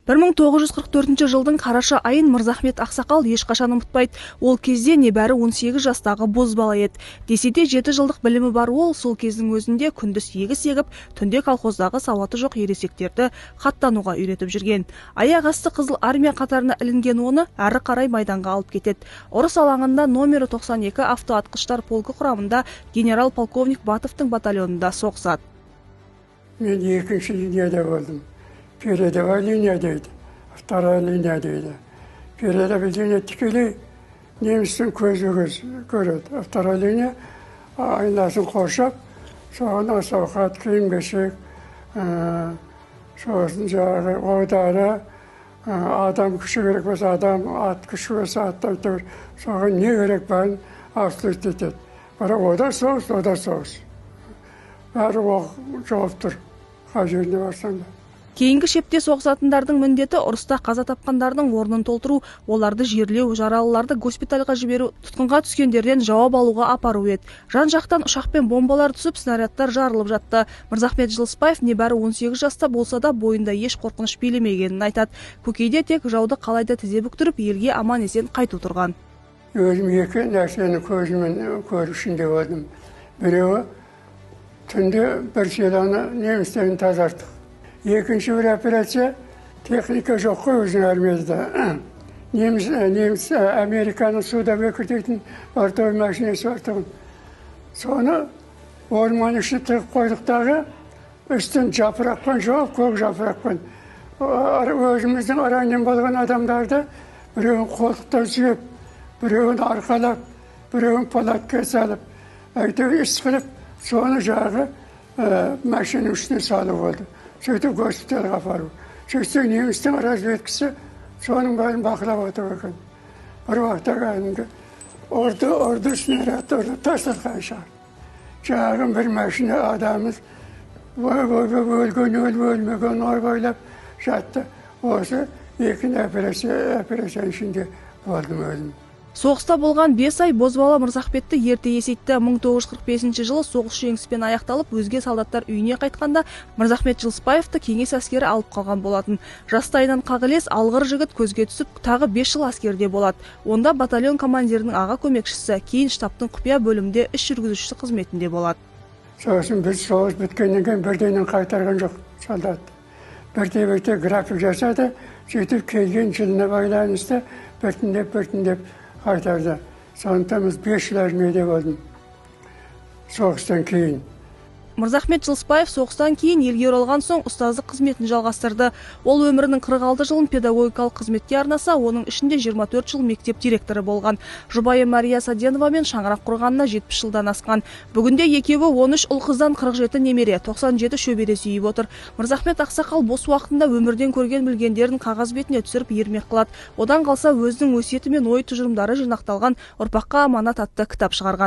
1944 жылдың қараша айын Мырзахмет ақсақал ешқашан ұмытпайды. Ол кезде небәрі 18 жастағы бозбала еді. Десе де 7 жылдық білімі бар ол сол кездің өзінде күндіз егіс егіп, түнде колхоздағы сауаты жоқ ересектерді хаттануға үйретіп жүрген. Аяқ асты Қызыл армия қатарына ілінген оны әрі қарай майданға алып кетеді. Ұрыс алаңында номері 92 автоатқыштар полкі құрамында генерал-полковник Батовтың батальонында соғысады. Мен екінші линияда болдым. Передовая линия дейді, вторая линия дейді. Передовая линия тікелей немістің көзі көреді. Вторая линия айнасын қоршап, соған асауқат, киім-кешек, сосын жағы одары, адам күші керек болса адам, ат күші болса аттайтыр. Соған не керек бәрін абсолют етеді. Бірақ ода соғыс. Бәрі жауап тұр, қай жеріне барсаң да. Кейінгі шепте соғысатындардың міндеті ұрыста қаза тапқандардың орнын толтыру, оларды жерлеу, жаралыларды госпитальға жіберу, тұтқынға түскендерден жауап алуға апару еді. Жан-жақтан ұшақпен бомбалар түсіп, снарядтар жарылып жатты. Мырзахмет Жылысбаев небәрі 18 жаста болса да бойында еш қорқыныш билемегенін айтады. Көкейде тек жауды қалайда тізе бүктіріп, елге аман-есен қайту тұрған. Өзім екі нәрсені көзіммен көріп ішінде болдым. Біреуі түнде бір селаны немістерін тазарттық. Екінші бір операция, техника жоқ қой өзің армияда. Неміс Американың суда бекітетін бортовой машинесі бар тұғын. Соны орман ішіне тығып қойдықтағы үстін жапырақпен жауып, көк жапырақпен. Өзіміздің араңнен болған адамдарды біреуін қолтықтан сүйеп, біреуін арқалап, біреуін палатқа салып, әйтеуір іс қылып, соны жағы машина үстіне салып болды. Сөйтіп госпитальға апару. Сөйтсек немістің разведкісі соның бәрін бақылап отыр екен. Бір уақытта кәдімгі орды снарядты тастатқан шығар. Жаңағы бір машина адамыз өлген, өлмеген ойбайлап жатты. Осы екінші операция ішінде болдым өзім. Соғыста болған 5 ай бозбала Мырзахметті ерте есейтті. 1945 жылы соғыс жеңіспен аяқталып, өзге солдаттар үйіне қайтқанда Мырзахмет Жылысбаевты кеңес әскері алып қалған болатын. Жастайынан қағылез, алғыр жігіт көзге түсіп, тағы 5 жыл әскерде болады. Онда батальон командирінің аға көмекшісі, кейін штабтың құпия бөлімде іс жүргізушісі қызметінде болады. Сосын біз соғыс біткеннен кейін бірдейін қайтарған жоқ солдат. Бірте график жасады, сөйтіп келген жылына байланысты біртіндеп қайтарды. Сондықтан біз 5 жыл армияда болдым. Соғыстан кейін. Мырзахмет Жылысбаев соғыстан кейін елге оралған соң ұстаздық қызметін жалғастырды. Ол өмірінің 46 жылын педагогикалық қызметке арнаса, оның ішінде 24 жыл мектеп директоры болған. Жұбайы Мария Саденовамен шаңырақ құрғанына 70 жылдан асқан. Бүгінде екеуі 13 ұл қыздан 47 немере, 97 шөбере сүйіп отыр. Мырзахмет ақсақал бос уақытында өмірден көрген білгендерін қағаз бетіне түсіріп ермек қылады. Одан қалса өзінің өсиеті мен ой тұжырымдары жинақталған ұрпаққа аманат атты кітап шығарған.